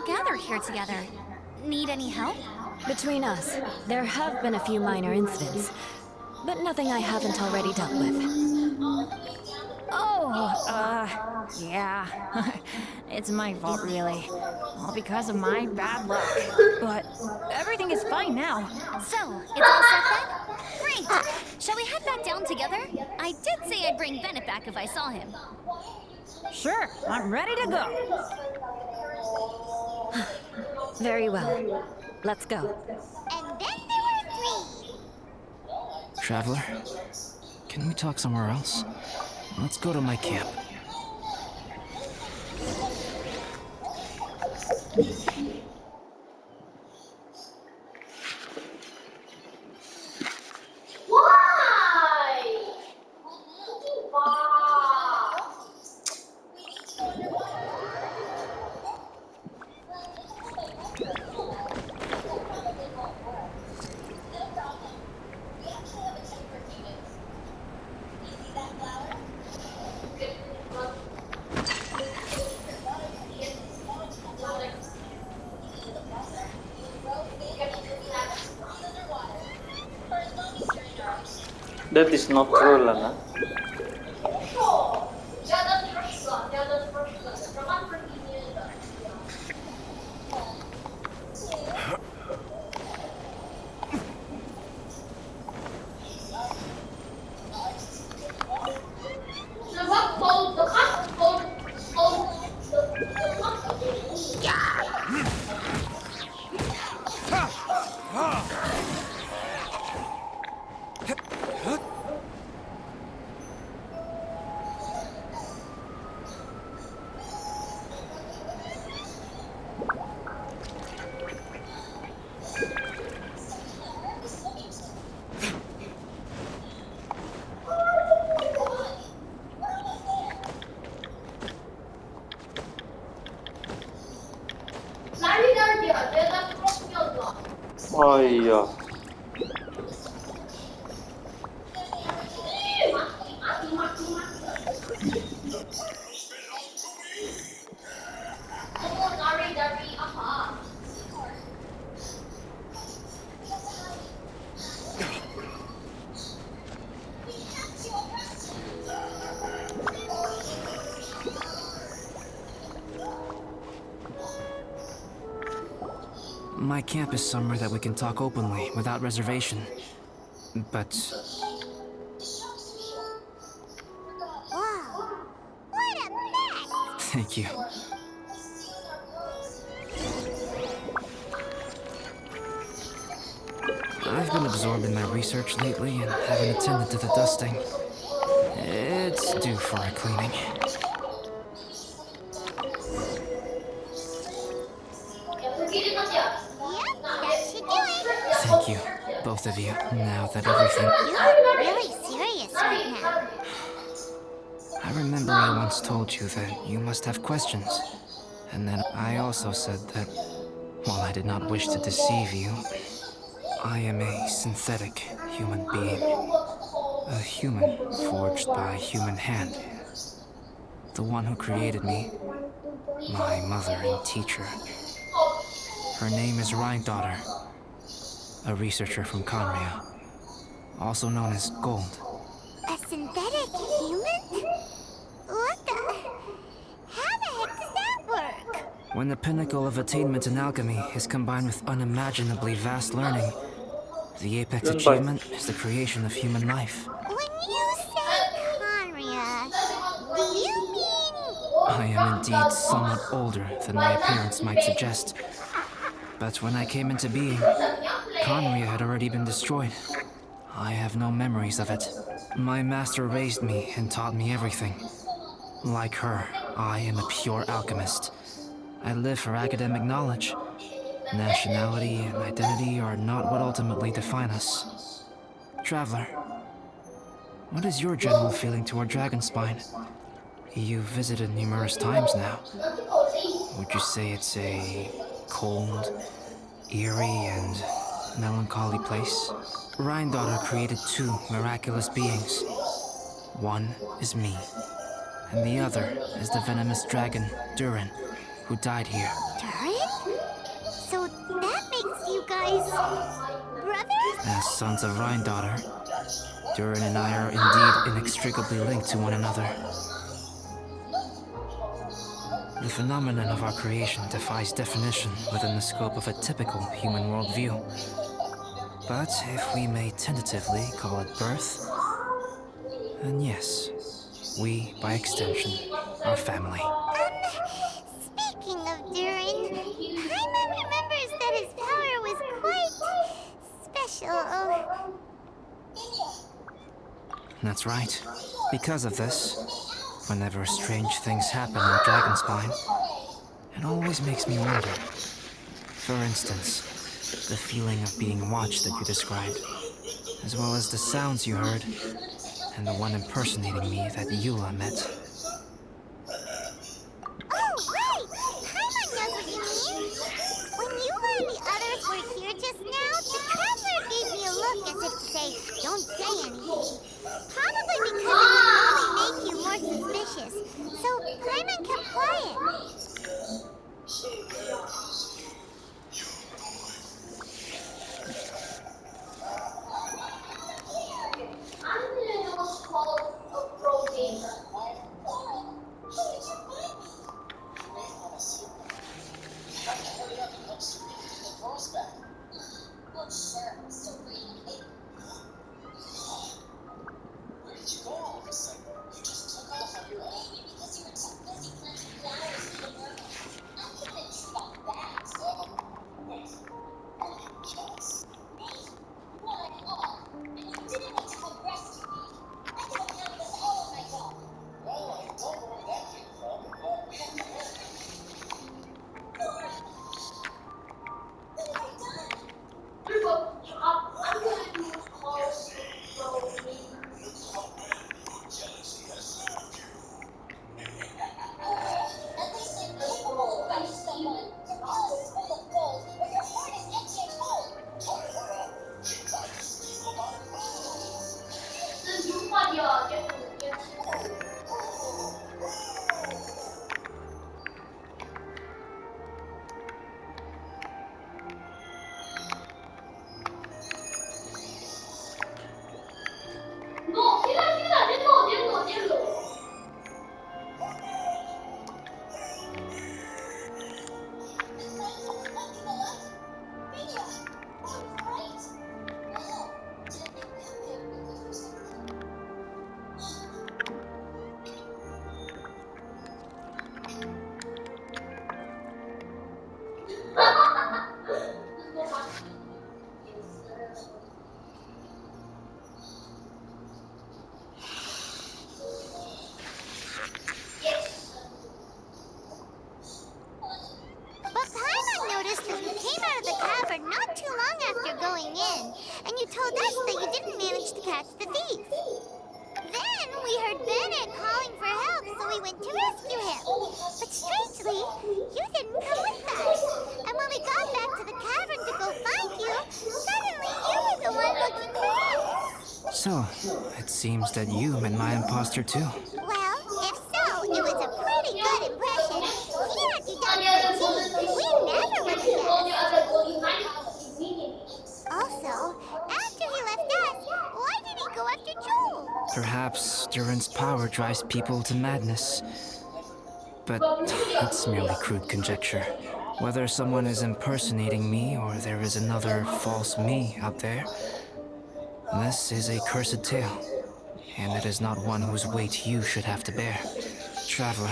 gathered here together. Need any help? Between us, there have been a few minor incidents, but nothing I haven't already dealt with. Yeah. It's my fault, really. All because of my bad luck. But everything is fine now. So, it's all set then? Great! Shall we head back down together? I did say I'd bring Bennett back if I saw him. Sure, I'm ready to go. Very well. Let's go. And then there were three. Traveler, can we talk somewhere else? Let's go to my camp. That is not true, Lana. Oh iya. My camp is somewhere that we can talk openly, without reservation. But... Wow. What a mess! thank you. I've been absorbed in my research lately and haven't attended to the dusting. It's due for a cleaning. Thank you, both of you, now that everything... You're really serious right now. I remember I once told you that you must have questions. And then I also said that, while I did not wish to deceive you, I am a synthetic human being. A human forged by a human hand. The one who created me, my mother and teacher. Her name is Rhine-daughter, a researcher from Conria, also known as Gold. A synthetic human? What the? How the heck does that work? When the pinnacle of attainment in alchemy is combined with unimaginably vast learning, the apex achievement is the creation of human life. When you say Conria, do you mean... I am indeed somewhat older than my appearance might suggest. But when I came into being, Conria had already been destroyed. I have no memories of it. My master raised me and taught me everything. Like her, I am a pure alchemist. I live for academic knowledge. Nationality and identity are not what ultimately define us. Traveler, what is your general feeling toward Dragonspine? You've visited numerous times now. Would you say it's a cold, eerie, and melancholy place? Rhine-daughter created two miraculous beings. One is me, and the other is the venomous dragon, Durin, who died here. Durin? Durin? So that makes you guys brothers? As sons of Rhine-daughter, Durin and I are indeed inextricably linked to one another. The phenomenon of our creation defies definition within the scope of a typical human worldview. But if we may tentatively call it birth, then yes, we, by extension, are family. Speaking of Durin, Paimon remembers that his power was quite special. That's right. Because of this, whenever strange things happen on Dragonspine, it always makes me wonder. For instance, the feeling of being watched that you described, as well as the sounds you heard, and the one impersonating me that Eula met. Oh, right! Paimon knows what you mean. When Yuba and the others were here just now, the traveler gave me a look as if to say, don't say anything. Probably because it would only make you more suspicious. So Paimon kept quiet. But Paimon noticed that you came out of the cavern not too long after going in, and you told us that you didn't manage to catch the thief. Then we heard Bennett calling for help, so we went to rescue him. But strangely, you didn't come with us. And when we got back to the cavern to go find you, suddenly you were the one looking for us. So, it seems that you met my imposter too. Well, if so, it was a pretty good impression. He had you down to a T. We never would have guessed. Also, after he left us, why did he go after Joel? Perhaps Durin's power drives people to madness. But it's merely crude conjecture. Whether someone is impersonating me or there is another false me out there, this is a cursed tale, and it is not one whose weight you should have to bear. Traveler,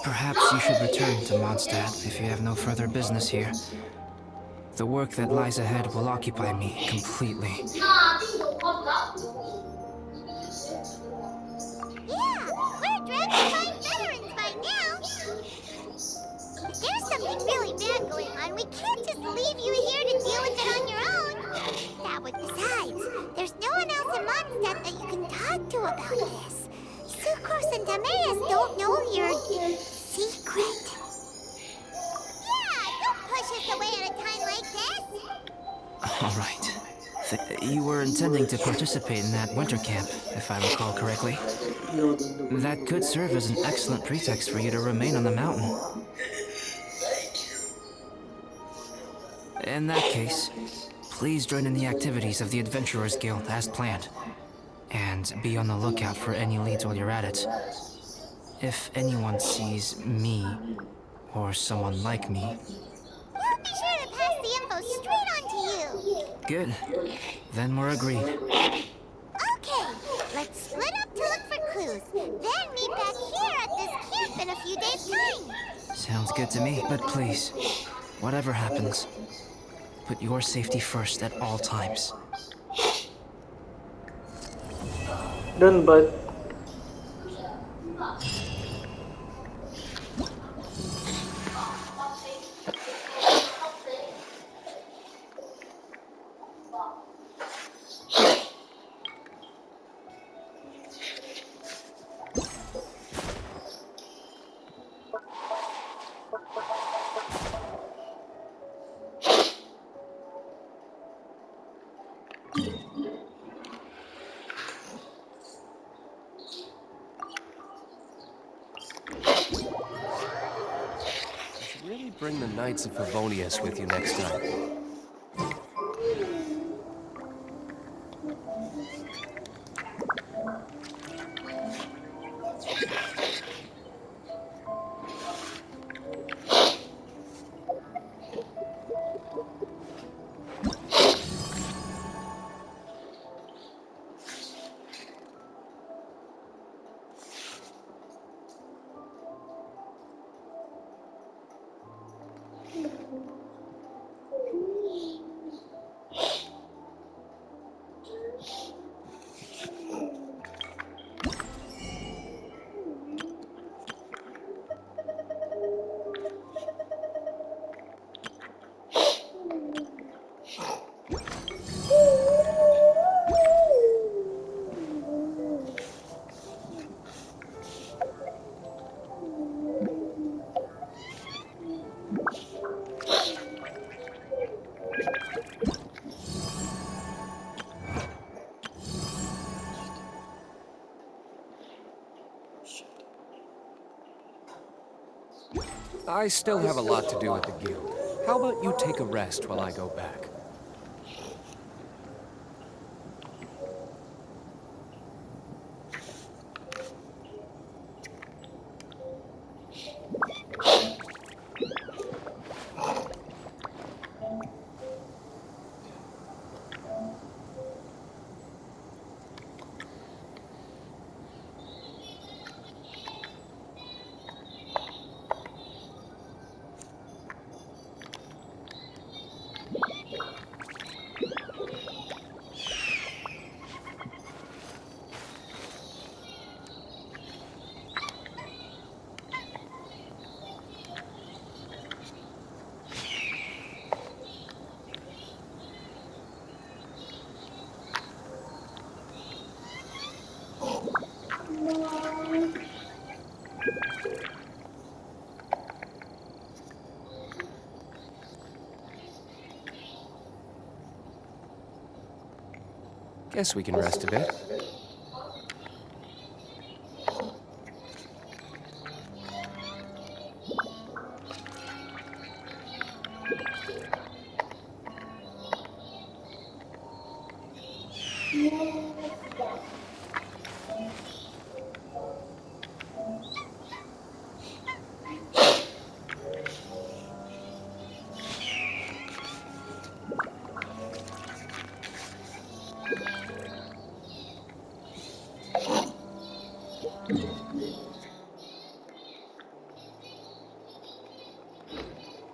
perhaps you should return to Mondstadt if you have no further business here. The work that lies ahead will occupy me completely. Yeah, we're Dragonfine veterans by now. If there's something really bad going on, we can't just leave you here to deal with it on your own. That would besides, there's no one else in Mondstadt that you can talk to about this. Sucros and Timaeus don't know your secret. Yeah, don't push us away at a time like this. All right. You were intending to participate in that winter camp, if I recall correctly. That could serve as an excellent pretext for you to remain on the mountain. In that case, please join in the activities of the Adventurers Guild as planned. And be on the lookout for any leads while you're at it. If anyone sees me, or someone like me... We'll be sure to pass the info straight on to you. Good. Then we're agreed. Okay, let's split up to look for clues. Then meet back here at this camp in a few days' time. Sounds good to me, but please, whatever happens, put your safety first at all times. Done, bud. Really bring the Knights of Favonius with you next time. I still have a lot to do at the guild. How about you take a rest while I go back? Guess we can rest a bit.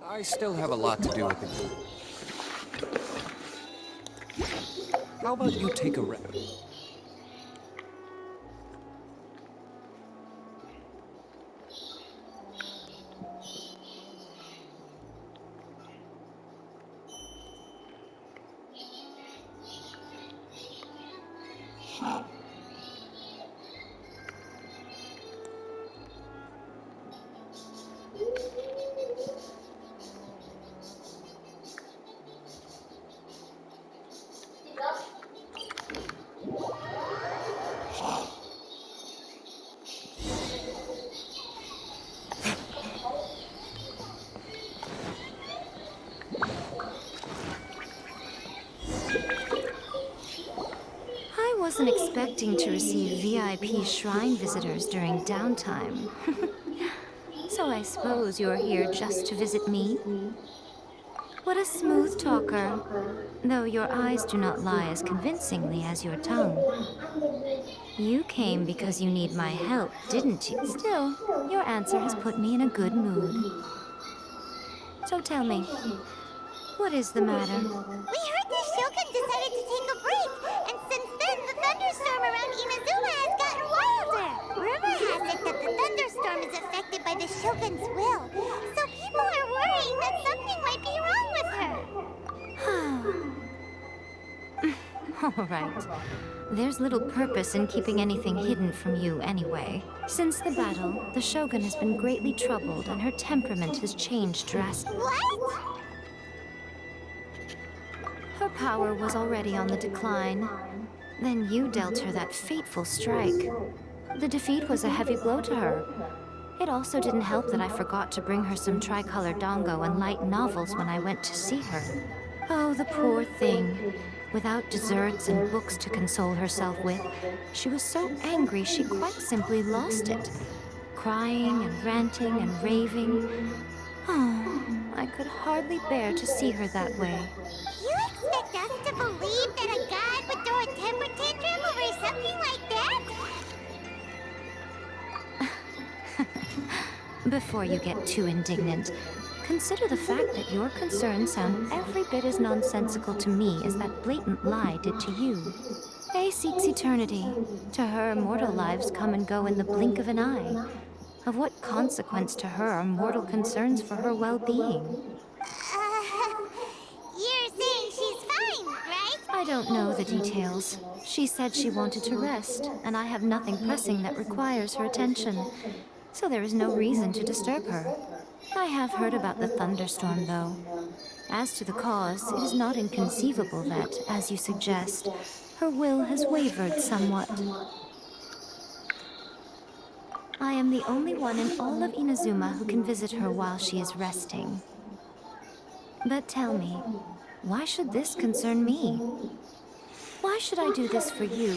I still have a lot to do with the guild. How about you take a rest? wasn't expecting to receive VIP shrine visitors during downtime. So I suppose you're here just to visit me? What a smooth talker. Though your eyes do not lie as convincingly as your tongue. You came because you need my help, didn't you? Still, your answer has put me in a good mood. So tell me, what is the matter? We heard the Shogun decided to take a break, and since then the thunderstorm around Inazuma has gotten wilder. Rumor has it that the thunderstorm is affected by the Shogun's will, so people are worrying that something might be wrong with her. All right. There's little purpose in keeping anything hidden from you anyway. Since the battle, the Shogun has been greatly troubled and her temperament has changed drastically. What? Her power was already on the decline. Then you dealt her that fateful strike. The defeat was a heavy blow to her. It also didn't help that I forgot to bring her some tricolor dango and light novels when I went to see her. Oh, the poor thing. Without desserts and books to console herself with, she was so angry she quite simply lost it. Crying and ranting and raving. Oh, I could hardly bear to see her that way. You expect us to believe that a god would throw a temper tantrum over something like that? Before you get too indignant, consider the fact that your concerns sound every bit as nonsensical to me as that blatant lie did to you. A seeks eternity. To her, mortal lives come and go in the blink of an eye. Of what consequence to her are mortal concerns for her well-being? You're saying she's fine, right? I don't know the details. She said she wanted to rest, and I have nothing pressing that requires her attention. So there is no reason to disturb her. I have heard about the thunderstorm, though. As to the cause, it is not inconceivable that, as you suggest, her will has wavered somewhat. I am the only one in all of Inazuma who can visit her while she is resting. But tell me, why should this concern me? Why should I do this for you,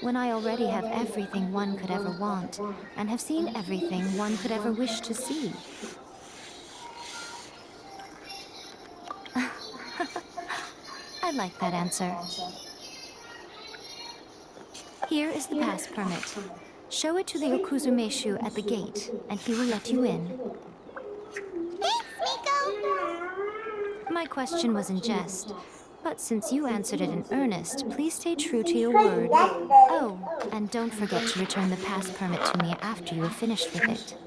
when I already have everything one could ever want, and have seen everything one could ever wish to see? I like that answer. Here is the pass permit. Show it to the Okuzumeshu at the gate, and he will let you in. Thanks, Miko! My question was in jest, but since you answered it in earnest, please stay true to your word. Oh, and don't forget to return the pass permit to me after you have finished with it.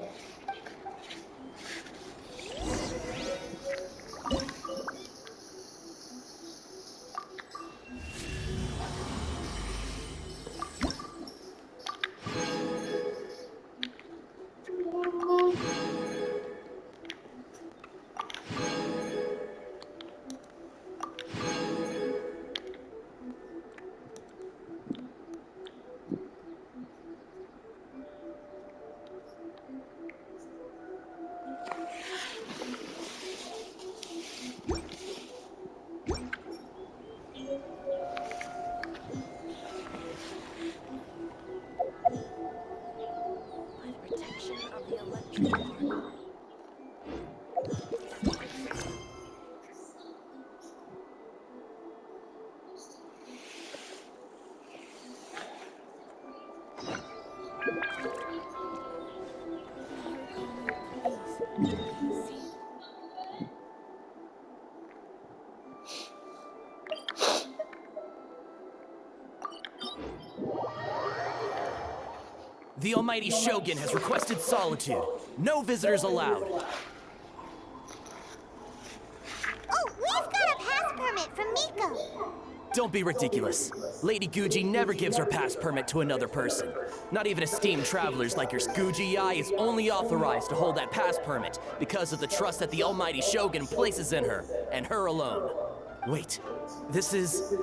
The Almighty Shogun has requested solitude. No visitors allowed. Oh, we've got a pass permit from Miko. Don't be ridiculous. Lady Guji never gives her pass permit to another person. Not even esteemed travelers like your Guji-ai is only authorized to hold that pass permit because of the trust that the Almighty Shogun places in her, and her alone. Wait, this is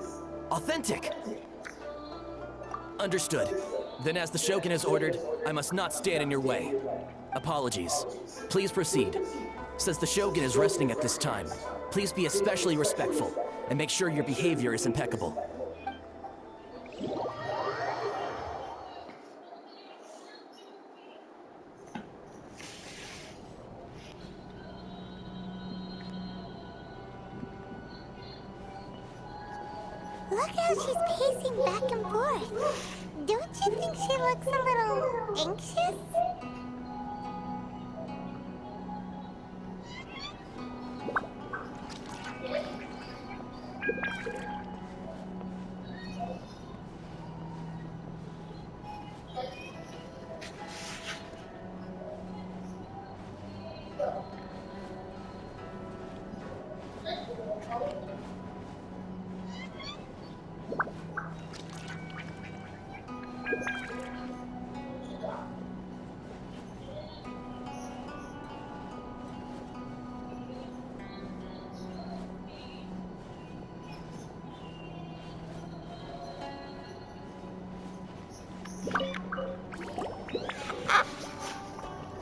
authentic. Understood. Then as the Shogun has ordered, I must not stand in your way. Apologies. Please proceed. Since the Shogun is resting at this time, please be especially respectful and make sure your behavior is impeccable. Look how she's pacing back and forth. Don't you think she looks a little anxious?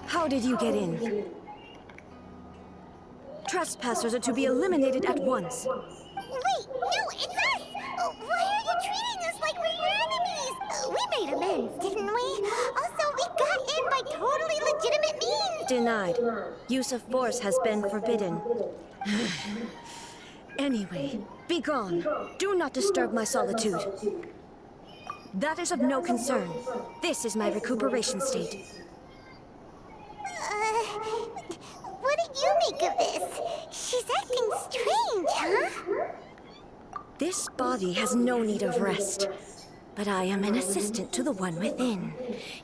How did you get in? Trespassers are to be eliminated at once. Wait, no, it's us! Why are you treating us like we're your enemies? We made amends, didn't we? Also, we got in by totally legitimate means! Denied. Use of force has been forbidden. Anyway, be gone. Do not disturb my solitude. That is of no concern. This is my recuperation state. What did you make of this? She's acting strange, huh? This body has no need of rest. But I am an assistant to the one within.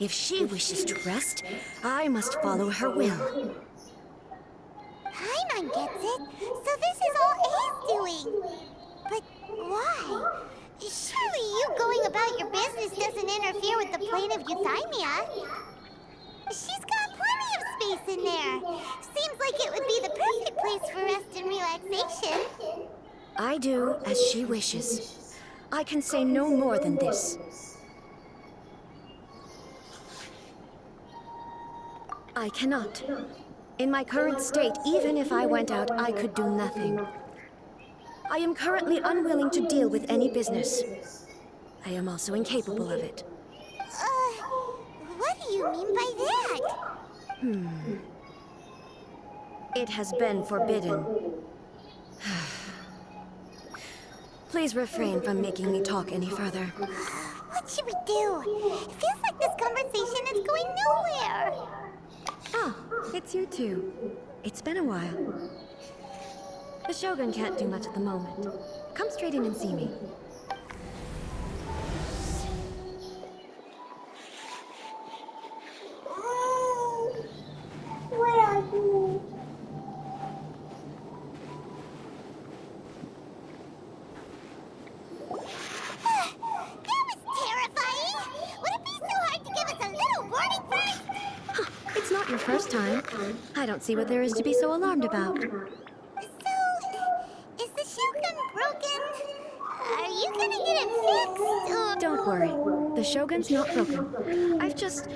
If she wishes to rest, I must follow her will. Paimon gets it. So this is all A's doing. But why? Surely you going about your business doesn't interfere with the plane of Euthymia. She's got plenty of space in there. Seems like it would be the perfect place for rest and relaxation. I do as she wishes. I can say no more than this. I cannot. In my current state, even if I went out, I could do nothing. I am currently unwilling to deal with any business. I am also incapable of it. What do you mean by that? It has been forbidden. Please refrain from making me talk any further. What should we do? It feels like this conversation is going nowhere. Ah, it's you two. It's been a while. The Shogun can't do much at the moment. Come straight in and see me. Where are you? That was terrifying! Would it be so hard to give us a little warning first? It's not your first time. I don't see what there is to be so alarmed about. So, is the Shogun broken? Are you gonna get it fixed, or... Don't worry. The Shogun's not broken. I've just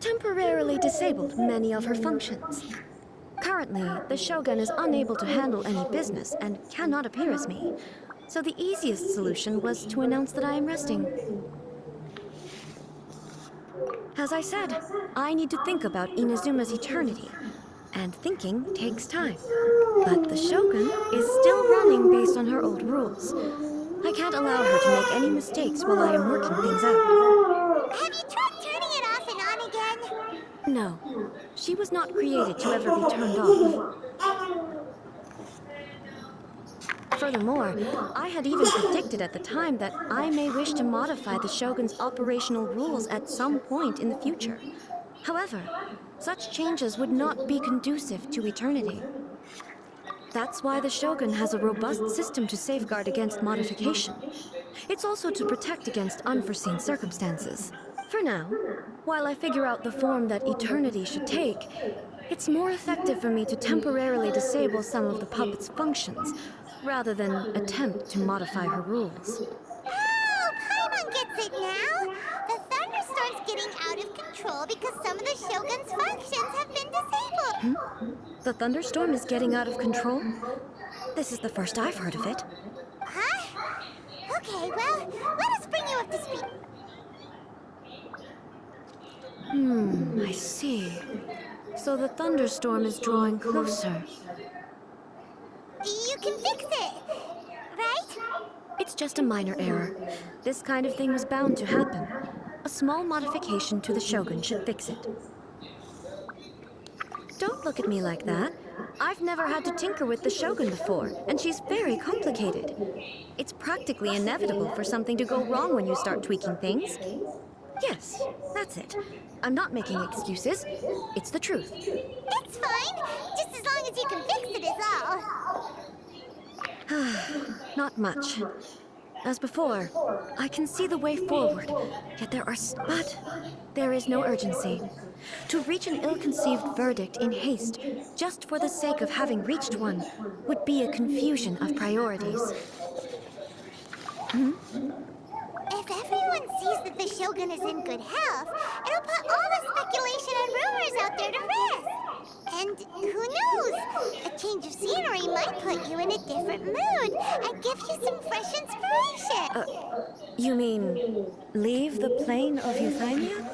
temporarily disabled many of her functions. Currently, the Shogun is unable to handle any business and cannot appear as me. So the easiest solution was to announce that I am resting. As I said, I need to think about Inazuma's eternity. And thinking takes time. But the Shogun is still running based on her old rules. I can't allow her to make any mistakes while I am working things out. Have you tried turning it off and on again? No, she was not created to ever be turned off. Furthermore, I had even predicted at the time that I may wish to modify the Shogun's operational rules at some point in the future. However, such changes would not be conducive to eternity. That's why the Shogun has a robust system to safeguard against modification. It's also to protect against unforeseen circumstances. For now, while I figure out the form that eternity should take, it's more effective for me to temporarily disable some of the puppet's functions, rather than attempt to modify her rules. Oh, Paimon gets it now! The thunderstorm's getting out of control because some of the Shogun's functions have been disabled! The thunderstorm is getting out of control? This is the first I've heard of it. Huh? Okay, well, let us bring you up to speed. I see. So the thunderstorm is drawing closer. You can fix it! right? It's just a minor error. This kind of thing was bound to happen. A small modification to the Shogun should fix it. Don't look at me like that. I've never had to tinker with the Shogun before, and she's very complicated. It's practically inevitable for something to go wrong when you start tweaking things. Yes, that's it. I'm not making excuses. It's the truth. It's fine, just as long as you can fix it is all. Not much. As before, I can see the way forward, yet but there is no urgency. To reach an ill-conceived verdict in haste, just for the sake of having reached one, would be a confusion of priorities. If everyone sees that the Shogun is in good health, it'll put all the speculation and rumors out there to rest. And who knows? A change of scenery might put you in a different mood and give you some fresh inspiration. You mean, leave the plane of euthymia?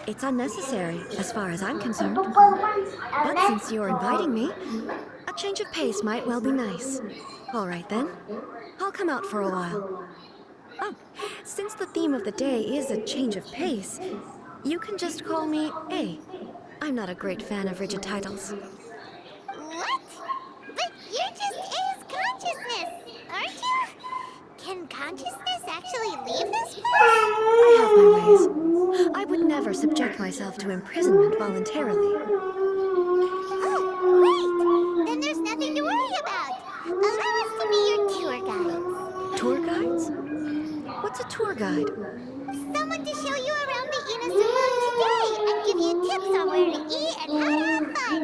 It's unnecessary, as far as I'm concerned. But since you're inviting me, a change of pace might well be nice. All right then, I'll come out for a while. Oh, since the theme of the day is a change of pace, you can just call me A. I'm not a great fan of rigid titles. What? But you're just A's consciousness, aren't you? Can consciousness actually leave this place? I have my ways. I would never subject myself to imprisonment voluntarily. Oh, great! Then there's nothing to worry about. Allow us to be your tour guides. Tour guides? What's a tour guide? Someone to show you around the Inazuma today and give you tips on where to eat and how to have fun.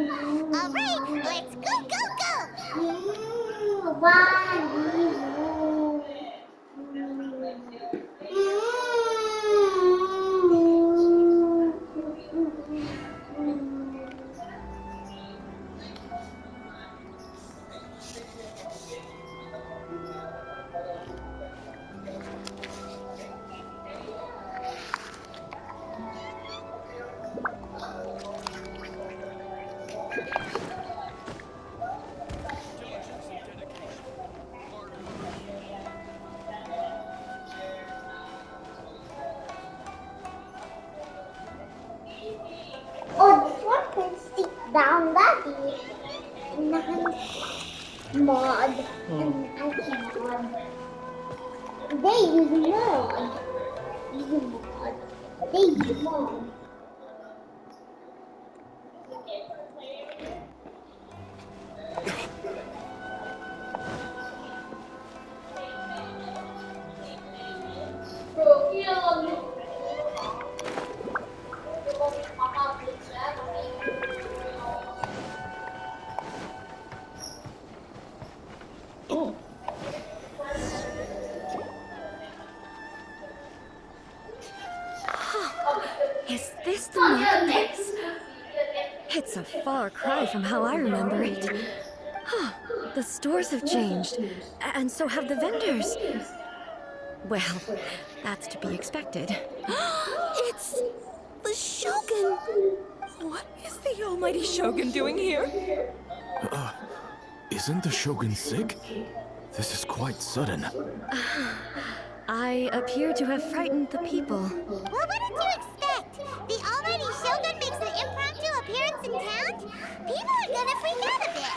All right, let's go, go, go! Oh, this one can stick down that is mod. And I can mod. They use mod. They use mod. Is this the marketplace? It's a far cry from how I remember it. The stores have changed, and so have the vendors. Well, that's to be expected. It's the Shogun! What is the almighty Shogun doing here? Isn't the Shogun sick? This is quite sudden. I appear to have frightened the people. Well, what did you expect? The almighty Shogun makes an impromptu appearance in town? People are gonna freak out a bit.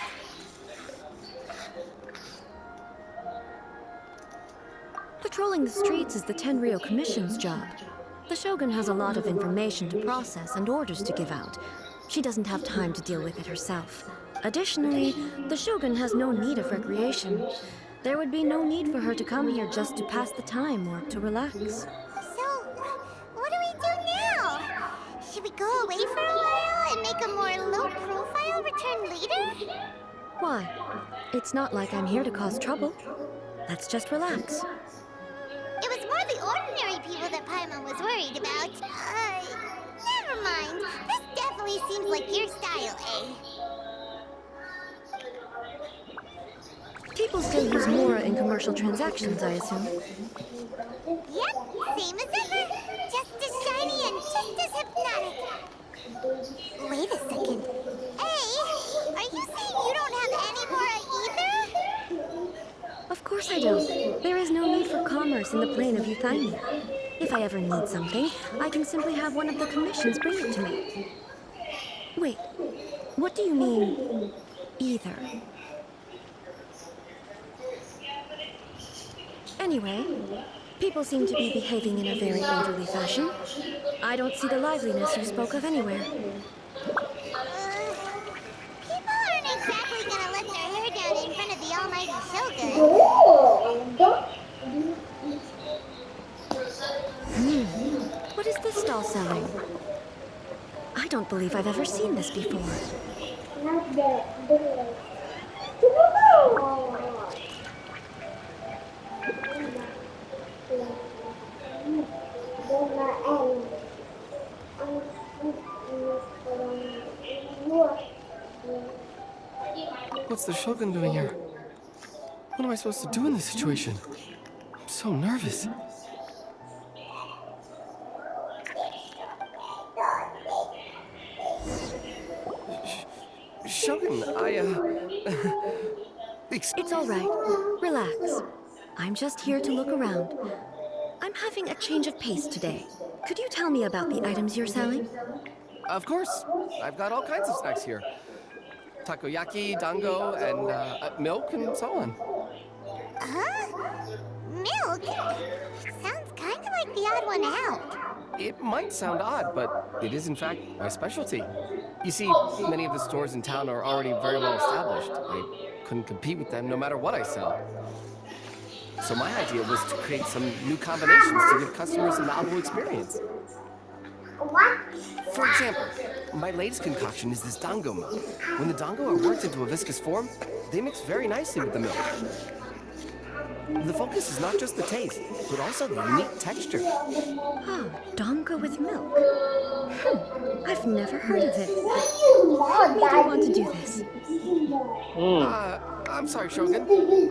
Patrolling the streets is the Tenryou Commission's job. The Shogun has a lot of information to process and orders to give out. She doesn't have time to deal with it herself. Additionally, the Shogun has no need of recreation. There would be no need for her to come here just to pass the time or to relax. So, what do we do now? Should we go away for a while and make a more low-profile return later? Why? It's not like I'm here to cause trouble. Let's just relax. It was more the ordinary people that Paimon was worried about. Never mind. This definitely seems like your style, eh? People still use Mora in commercial transactions, I assume. Yep, same as ever. Just as shiny and just as hypnotic. Wait a second. Hey, are you course I don't. There is no need for commerce in the plane of Euthymia. If I ever need something, I can simply have one of the commissions bring it to me. Wait, what do you mean, either? Anyway, people seem to be behaving in a very orderly fashion. I don't see the liveliness you spoke of anywhere. People aren't exactly gonna let their hair down in front of the almighty Shogun. What is this doll selling? I don't believe I've ever seen this before. What's the Shogun doing here? What am I supposed to do in this situation? I'm so nervous. Shogun, It's all right. Relax. I'm just here to look around. I'm having a change of pace today. Could you tell me about the items you're selling? Of course. I've got all kinds of snacks here. Takoyaki, dango, and milk, and so on. Huh? Milk? Sounds kind of like the odd one out. It might sound odd, but it is in fact my specialty. You see, many of the stores in town are already very well established. I couldn't compete with them no matter what I sell. So my idea was to create some new combinations to give customers a novel experience. For example, my latest concoction is this dango milk. When the dango are worked into a viscous form, they mix very nicely with the milk. The focus is not just the taste, but also the unique texture. Oh, dango with milk. I've never heard of it. What made you want to do this? I'm sorry, Shogun.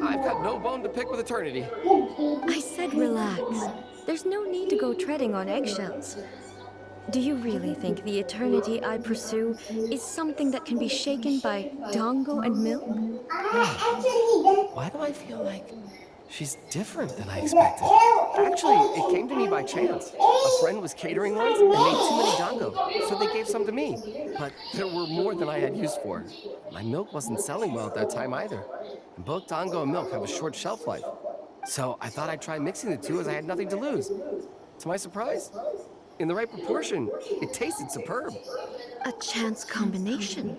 I've got no bone to pick with eternity. I said relax. There's no need to go treading on eggshells. Do you really think the eternity I pursue is something that can be shaken by dango and milk? Why do I feel like she's different than I expected? Actually, it came to me by chance. A friend was catering once and made too many dango, so they gave some to me. But there were more than I had use for. My milk wasn't selling well at that time either. And both dango and milk have a short shelf life. So I thought I'd try mixing the two as I had nothing to lose. To my surprise, in the right proportion, it tasted superb. A chance combination.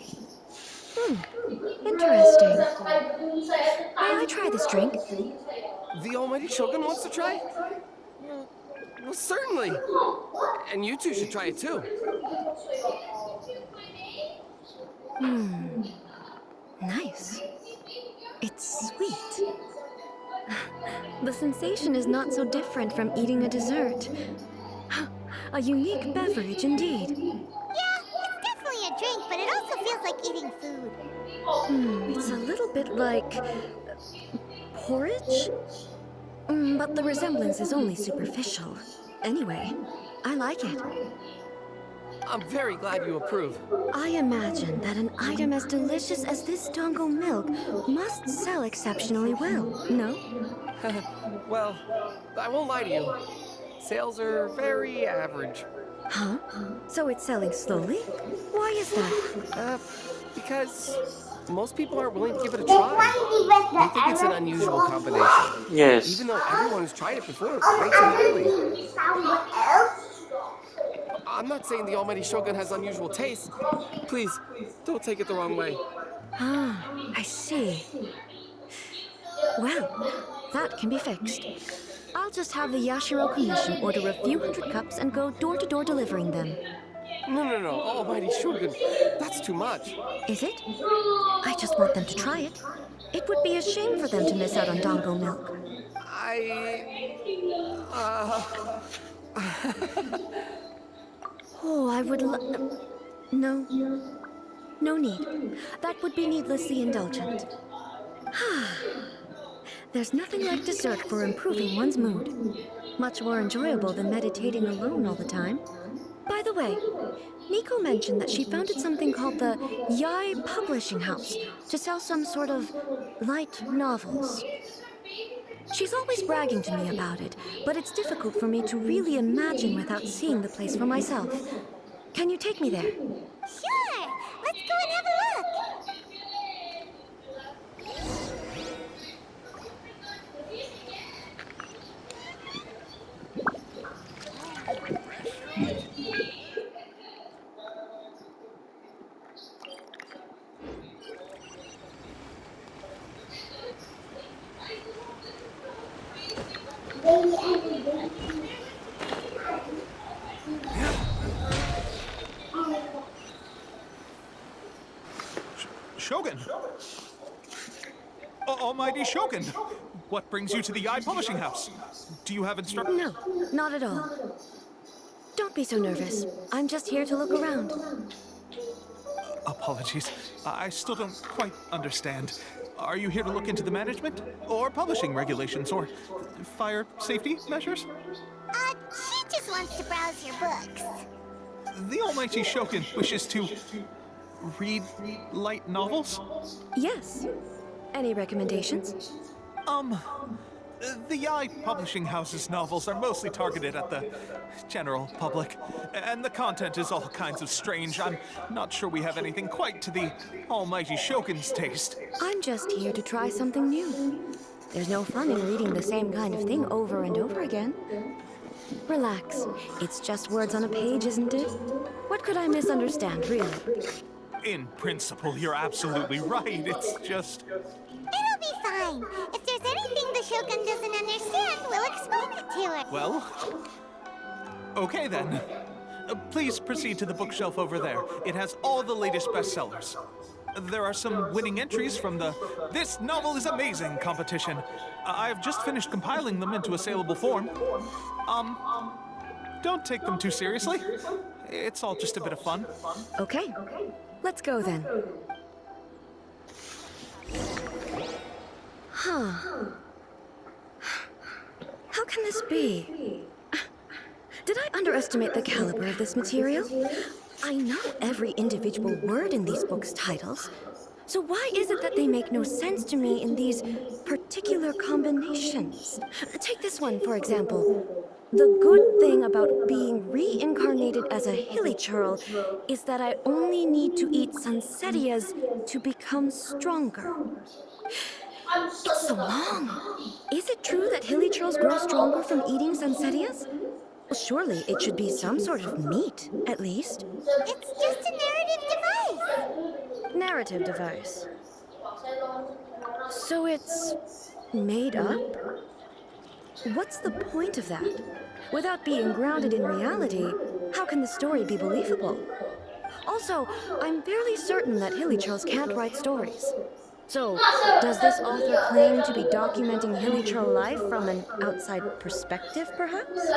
Interesting. May I try this drink? The almighty Shogun wants to try? Well, certainly. And you two should try it too. Nice. It's sweet. The sensation is not so different from eating a dessert. A unique beverage indeed. Yeah, it's definitely a drink, but it also feels like eating food. It's a little bit like porridge? But the resemblance is only superficial. Anyway, I like it. I'm very glad you approve. I imagine that an item as delicious as this dango milk must sell exceptionally well, no? Well, I won't lie to you. Sales are very average. Huh? So it's selling slowly? Why is that? Because most people aren't willing to give it a try. They think it's an unusual combination. Yes. Even though everyone who's tried it before rates it highly. I'm not saying the almighty Shogun has unusual taste. Please, don't take it the wrong way. Ah, I see. Well, that can be fixed. I'll just have the Yashiro Commission order a few hundred cups and go door-to-door delivering them. No, almighty Shogun. That's too much. Is it? I just want them to try it. It would be a shame for them to miss out on dango milk. Oh, I would No. No need. That would be needlessly indulgent. There's nothing like dessert for improving one's mood. Much more enjoyable than meditating alone all the time. By the way, Nico mentioned that she founded something called the Yai Publishing House to sell some sort of light novels. She's always bragging to me about it, but it's difficult for me to really imagine without seeing the place for myself. Can you take me there? Sure! Let's go and have a look! Shogun! Almighty Shogun! What brings you to the Eye Publishing House? Do you have instructions? No, not at all. Don't be so nervous. I'm just here to look around. Apologies. I still don't quite understand. Are you here to look into the management? Or publishing regulations? Or fire safety measures? She just wants to browse your books. The Almighty Shogun wishes to read light novels? Yes. Any recommendations? The Eye Publishing House's novels are mostly targeted at the general public, and the content is all kinds of strange. I'm not sure we have anything quite to the Almighty Shogun's taste. I'm just here to try something new. There's no fun in reading the same kind of thing over and over again. Relax. It's just words on a page, isn't it? What could I misunderstand, really? In principle, you're absolutely right. It's just... It'll be fine. If there's anything the Shogun doesn't understand, we'll explain it to her. Well, okay then. Please proceed to the bookshelf over there. It has all the latest bestsellers. There are some winning entries from the This Novel is Amazing competition. I've just finished compiling them into a saleable form. Don't take them too seriously. It's all just a bit of fun. Okay. Let's go then. Huh. How can this be? Did I underestimate the caliber of this material? I know every individual word in these books' titles. So why is it that they make no sense to me in these particular combinations? Take this one, for example. The good thing about being reincarnated as a hilly churl is that I only need to eat sunsettias to become stronger. It's so long. Is it true that hilly churls grow stronger from eating sunsettias? Well, surely it should be some sort of meat, at least. It's just a narrative device. Narrative device. So it's made up? What's the point of that? Without being grounded in reality, how can the story be believable? Also, I'm fairly certain that hilly churls can't write stories. So, does this author claim to be documenting hilly churl life from an outside perspective, perhaps?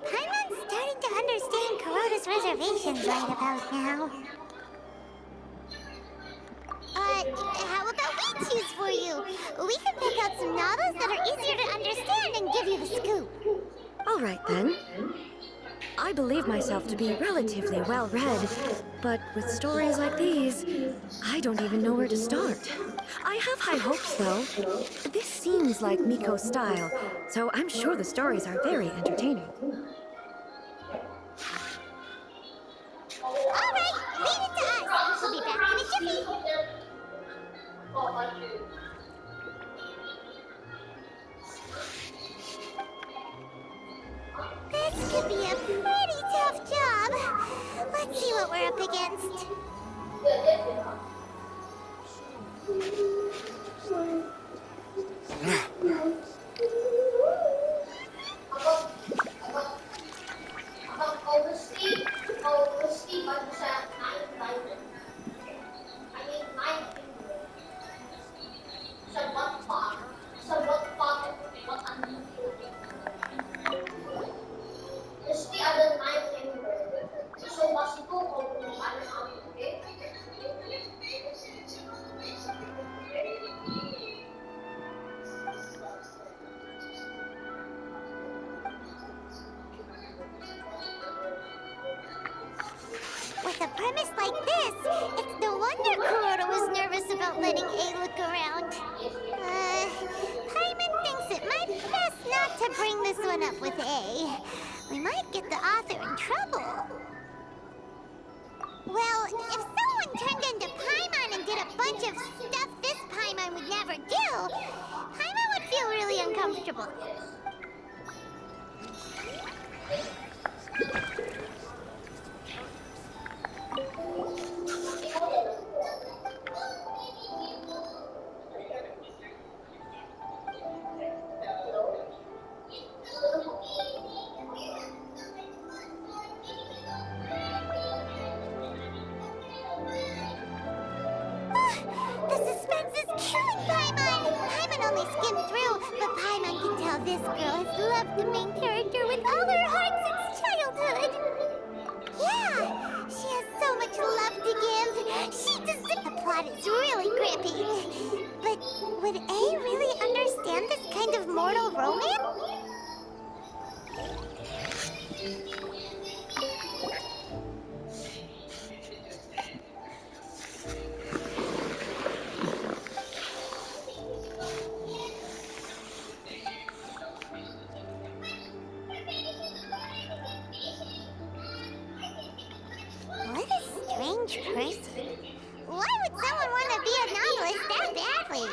Paimon's starting to understand Kuroda's reservations right about now. How about we choose for you? We can pick out some novels that are easier to understand and give you the scoop. All right, then. I believe myself to be relatively well-read, but with stories like these, I don't even know where to start. I have high hopes, though. This seems like Miko's style, so I'm sure the stories are very entertaining. All right, leave it to us. We'll be back in a jiffy. This could be a pretty tough job. Let's see what we're up against. With a premise like this, it's no wonder Kuroda was nervous about letting A look around. Paimon to bring this one up with A. We might get the author in trouble. Well, if someone turned into Paimon and did a bunch of stuff this Paimon would never do, Paimon would feel really uncomfortable. The suspense is killing Paimon! Paimon only skimmed through, but Paimon can tell this girl has loved the main character with all her heart since childhood. Yeah, she has so much love to give. She deserves. The plot is really gripping. But would A really understand this kind of mortal romance? What a strange person. Why would someone want to be a novelist that badly?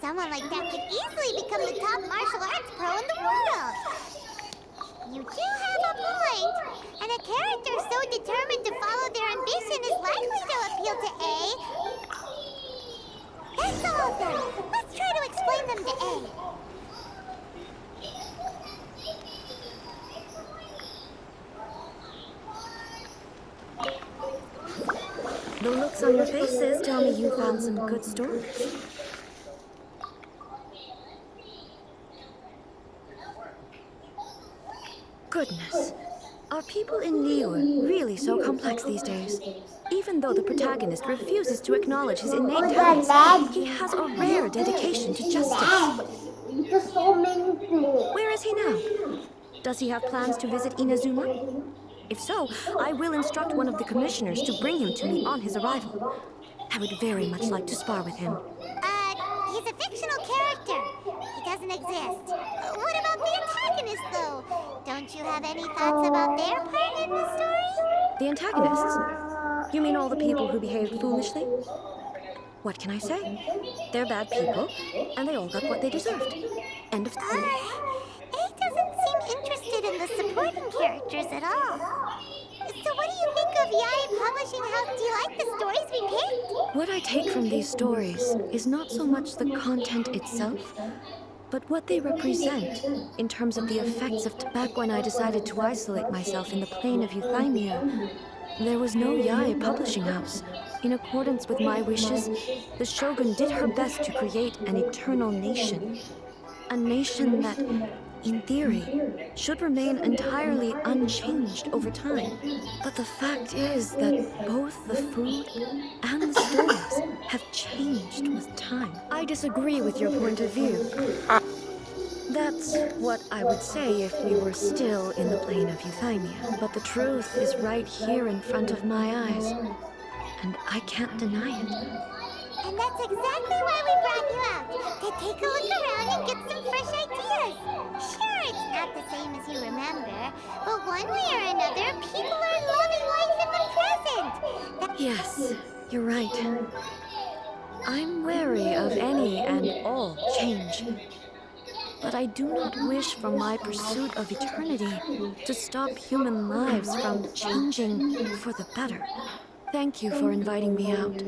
Someone like that could easily become the top martial arts pro in the world. You do have a point. And a character so determined to follow their ambition is likely to appeal to A. That's all of them. Let's try to explain them to A. The looks on your faces tell me you found some good stories. Goodness. Are people in Liyue really so complex these days? Even though the protagonist refuses to acknowledge his innate talents, he has a rare dedication to justice. Where is he now? Does he have plans to visit Inazuma? If so, I will instruct one of the commissioners to bring him to me on his arrival. I would very much like to spar with him. He's a fictional character. He doesn't exist. What about the antagonist, though? Don't you have any thoughts about their part in the story? The antagonists? You mean all the people who behaved foolishly? What can I say? They're bad people, and they all got what they deserved. End of story. A doesn't seem interested in the supporting characters at all. So what do you think of Yae Publishing House? Do you like the stories we picked? What I take from these stories is not so much the content itself, but what they represent in terms of the effects of back when I decided to isolate myself in the plane of Euthymia. There was no Yae Publishing House. In accordance with my wishes, the Shogun did her best to create an eternal nation. A nation that, in theory, should remain entirely unchanged over time. But the fact is that both the food and the stories have changed with time. I disagree with your point of view. That's what I would say if we were still in the plane of Euthymia. But the truth is right here in front of my eyes, and I can't deny it. And that's exactly why we brought you out, to take a look around and get some fresh ideas. Sure, it's not the same as you remember, but one way or another, people are loving life in the present. Yes, you're right. I'm wary of any and all change. But I do not wish for my pursuit of eternity to stop human lives from changing for the better. Thank you for inviting me out.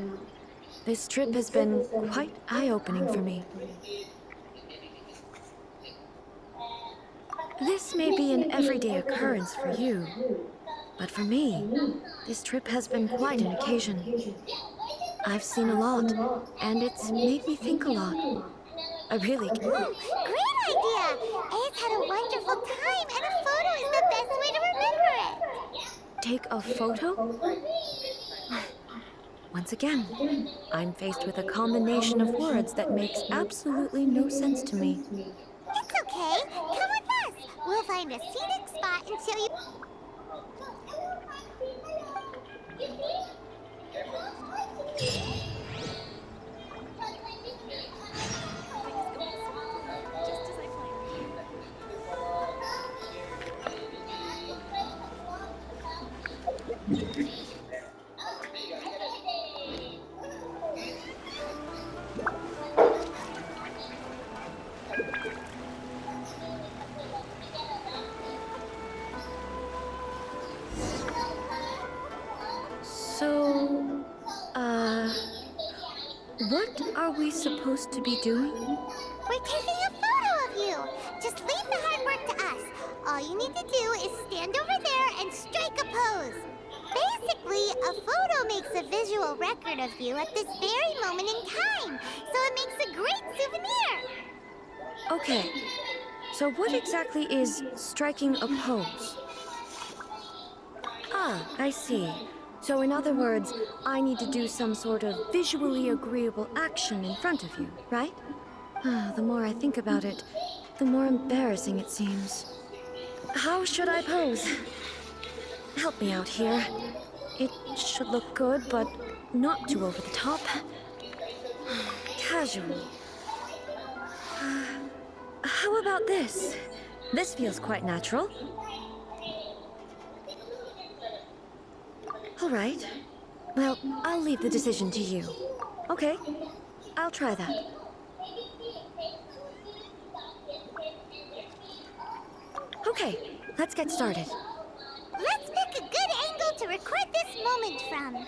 This trip has been quite eye-opening for me. This may be an everyday occurrence for you, but for me, this trip has been quite an occasion. I've seen a lot, and it's made me think a lot. I really... Great idea! A's had a wonderful time, and a photo is the best way to remember it. Take a photo? Once again, I'm faced with a combination of words that makes absolutely no sense to me. It's okay. Come with us. We'll find a scenic spot and show you... we supposed to be doing? We're taking a photo of you. Just leave the hard work to us. All you need to do is stand over there and strike a pose. Basically, a photo makes a visual record of you at this very moment in time, so it makes a great souvenir. Okay, so what exactly is striking a pose? Ah, I see. So in other words, I need to do some sort of visually agreeable action in front of you, right? The more I think about it, the more embarrassing it seems. How should I pose? Help me out here. It should look good, but not too over the top. Casual. How about this? This feels quite natural. All right. Well, I'll leave the decision to you. Okay, I'll try that. Okay, let's get started. Let's pick a good angle to record this moment from.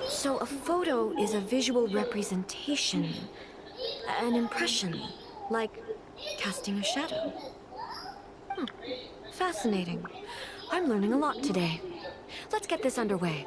So a photo is a visual representation, an impression, like casting a shadow. Fascinating. I'm learning a lot today. Let's get this underway.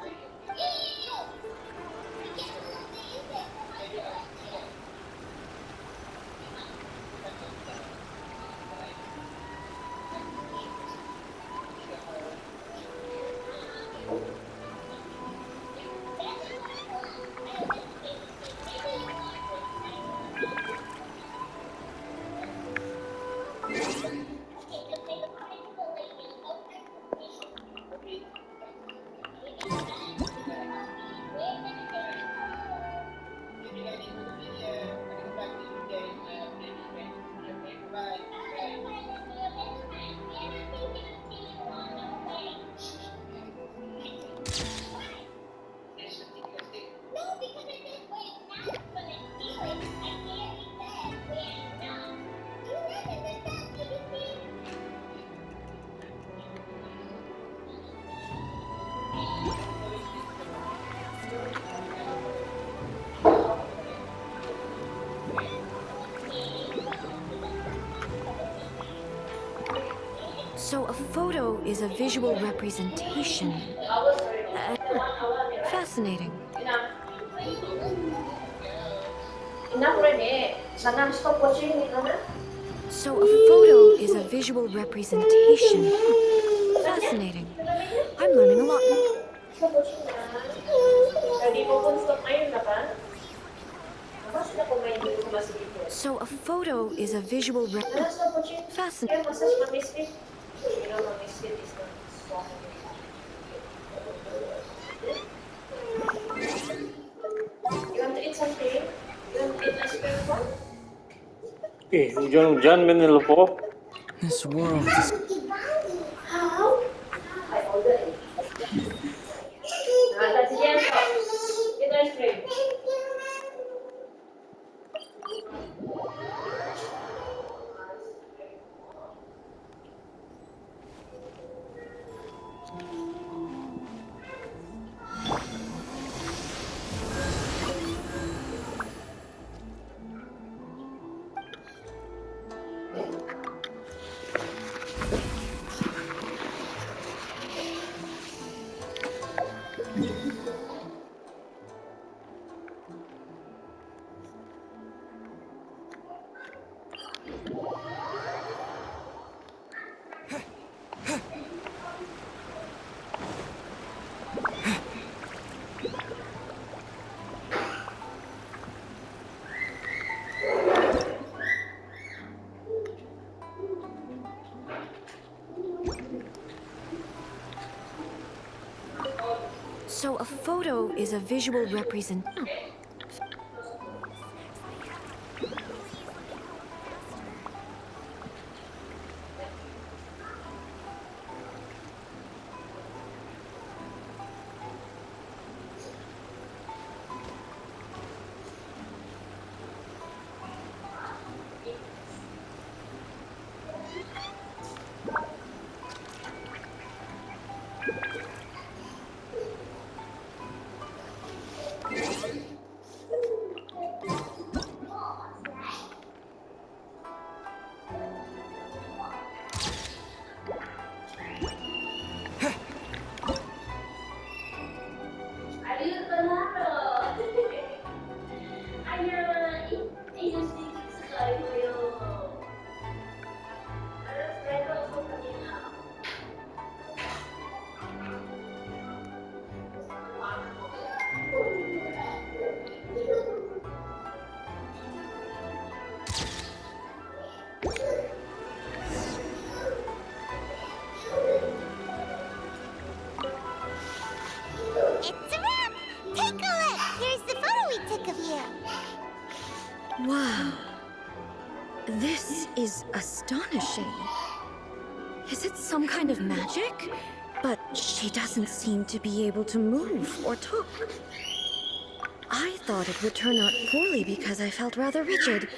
So a photo is a visual representation. Fascinating. So a photo is a visual representation. Fascinating. I'm learning a lot. So a photo is a visual fascinating. Hujan-hujan menel po. This world is. So a photo is a visual representation. is astonishing. Is it some kind of magic? But she doesn't seem to be able to move or talk. I thought it would turn out poorly because I felt rather rigid,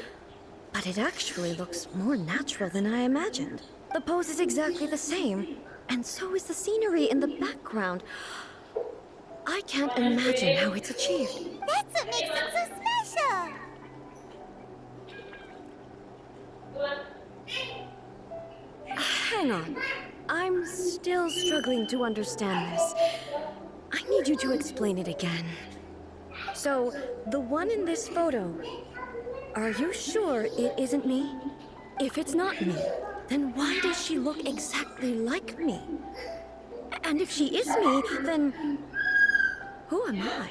but it actually looks more natural than I imagined. The pose is exactly the same, and so is the scenery in the background. I can't imagine how it's achieved. That's what makes it so special! Hang on. I'm still struggling to understand this. I need you to explain it again. So, the one in this photo, are you sure it isn't me? If it's not me, then why does she look exactly like me? And if she is me, then who am I?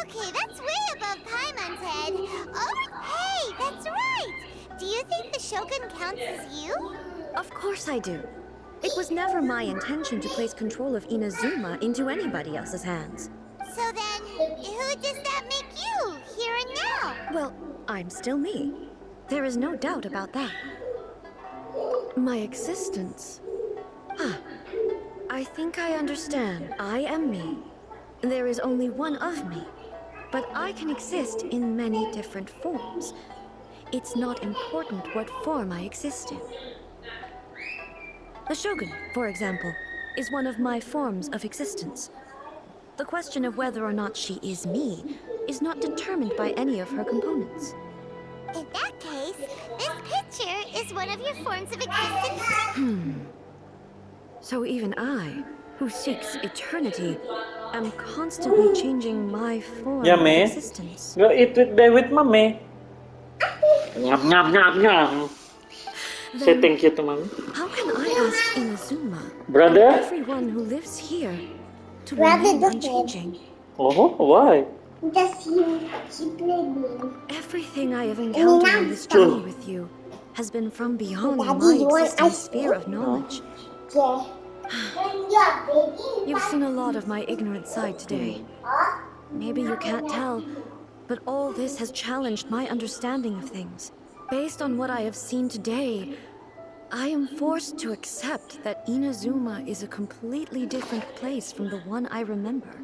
Okay, that's way above Paimon's head. Oh, hey, that's right! Do you think the Shogun counts as you? Of course I do. It was never my intention to place control of Inazuma into anybody else's hands. So then, who does that make you, here and now? Well, I'm still me. There is no doubt about that. My existence. I think I understand. I am me. There is only one of me. But I can exist in many different forms. It's not important what form I exist in. The Shogun, for example, is one of my forms of existence. The question of whether or not she is me is not determined by any of her components. In that case, this picture is one of your forms of existence. So even I, who seeks eternity, am constantly changing my form Yeah, of me. existence. Go eat with mommy. Ngap, ngap, ngap, ngap. Say Then thank you to mommy. how can I ask Inazuma, Brother? and everyone who lives here, to remain unchanging? Oh, why? Just she played. Everything I have encountered on this journey with you has been from beyond my existing sphere of knowledge. You've seen a lot of my ignorant side today. Maybe you can't tell, but all this has challenged my understanding of things. Based on what I have seen today, I am forced to accept that Inazuma is a completely different place from the one I remember.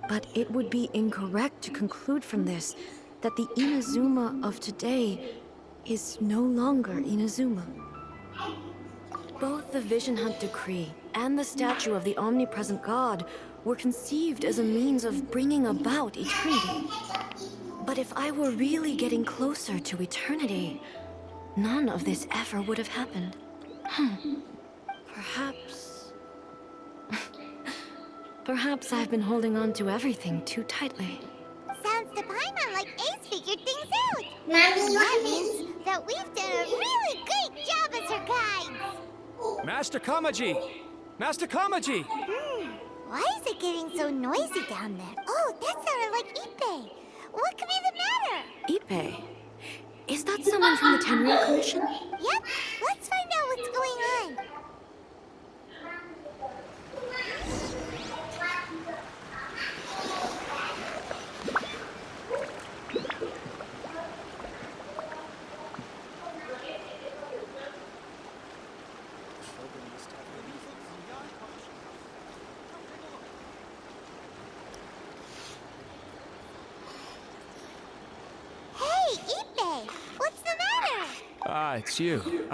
But it would be incorrect to conclude from this that the Inazuma of today is no longer Inazuma. Both the Vision Hunt Decree and the statue of the omnipresent god were conceived as a means of bringing about eternity. But if I were really getting closer to eternity, none of this ever would have happened. Perhaps... Perhaps I've been holding on to everything too tightly. Sounds to Paimon like Ace figured things out. That means that we've done a really great job as her guides. Master Kamaji! Master Kamaji! Why is it getting so noisy down there? Oh, that sounded like Ippei. What could be the matter? Ippei? Is that someone from the Tenryou Commission? Yep, let's find out what's going on. Hey, Ippei, what's the matter? Ah, it's you.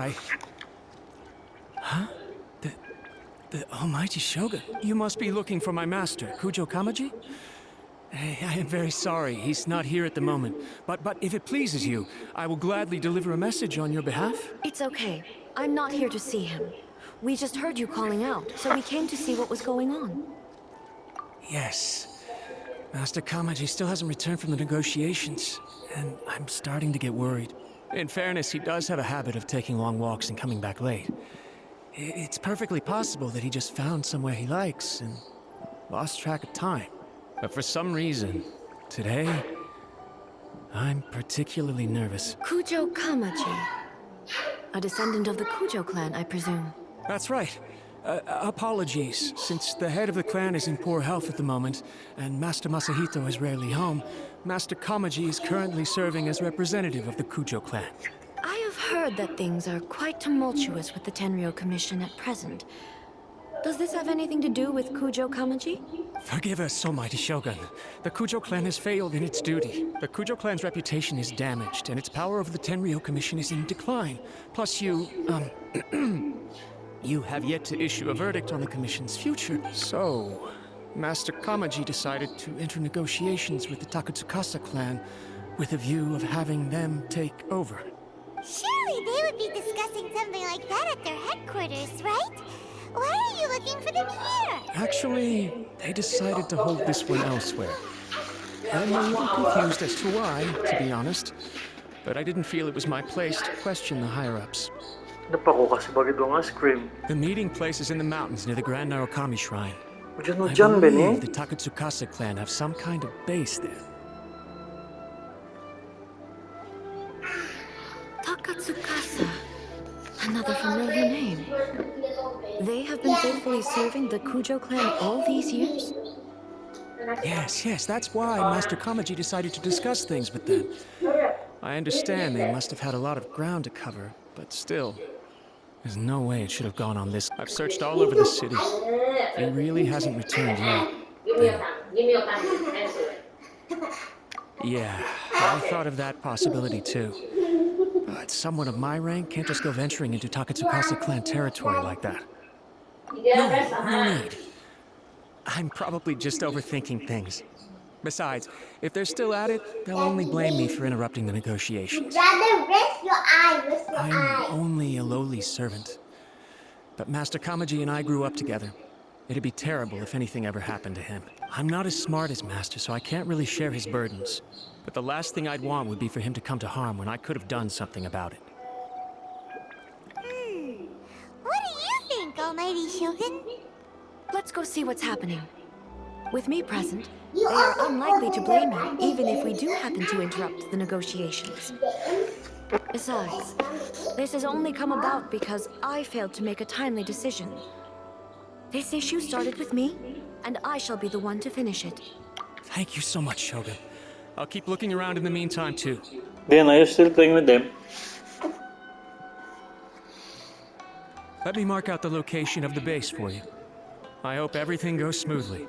Huh? The almighty Shogun. You must be looking for my master, Kujo Kamaji? I am very sorry, he's not here at the moment. But if it pleases you, I will gladly deliver a message on your behalf. It's okay. I'm not here to see him. We just heard you calling out, so we came to see what was going on. Yes. Master Kamaji still hasn't returned from the negotiations, and I'm starting to get worried. In fairness, he does have a habit of taking long walks and coming back late. It's perfectly possible that he just found somewhere he likes and lost track of time. But for some reason, today, I'm particularly nervous. Kujo Kamaji. A descendant of the Kujo clan, I presume. That's right. Apologies, since the head of the clan is in poor health at the moment, and Master Masahito is rarely home, Master Kamaji is currently serving as representative of the Kujo clan. I have heard that things are quite tumultuous with the Tenryo Commission at present. Does this have anything to do with Kujo Kamaji? Forgive us, Almighty Shogun. The Kujo clan has failed in its duty. The Kujo clan's reputation is damaged, and its power over the Tenryo Commission is in decline. Plus you, you have yet to issue a verdict on the Commission's future. So, Master Kamaji decided to enter negotiations with the Takatsukasa clan with a view of having them take over. Surely they would be discussing something like that at their headquarters, right? Why are you looking for them here? Actually, they decided to hold this one elsewhere. I'm a little confused as to why, to be honest. But I didn't feel it was my place to question the higher-ups. The meeting place is in the mountains near the Grand Narukami Shrine. I believe the Takatsukasa clan have some kind of base there. Takatsukasa. Another familiar name. They have been faithfully serving the Kujo clan all these years? Yes, that's why Master Kamaji decided to discuss things with them. I understand they must have had a lot of ground to cover, but still, there's no way it should have gone on this. I've searched all over the city. He really hasn't returned yet. Yeah, I thought of that possibility too. But someone of my rank can't just go venturing into Takatsukasa clan territory like that. No need. I'm probably just overthinking things. Besides, if they're still at it, they'll only blame me for interrupting the negotiations. I'm only a lowly servant. But Master Kamaji and I grew up together. It'd be terrible if anything ever happened to him. I'm not as smart as Master, so I can't really share his burdens. But the last thing I'd want would be for him to come to harm when I could have done something about it. What do you think, Almighty Shogun? Let's go see what's happening. With me present, they are unlikely to blame you, even if we do happen to interrupt the negotiations. Besides, this has only come about because I failed to make a timely decision. This issue started with me, and I shall be the one to finish it. Thank you so much, Shogun. I'll keep looking around in the meantime, too. Then, are you still playing with them? Let me mark out the location of the base for you. I hope everything goes smoothly.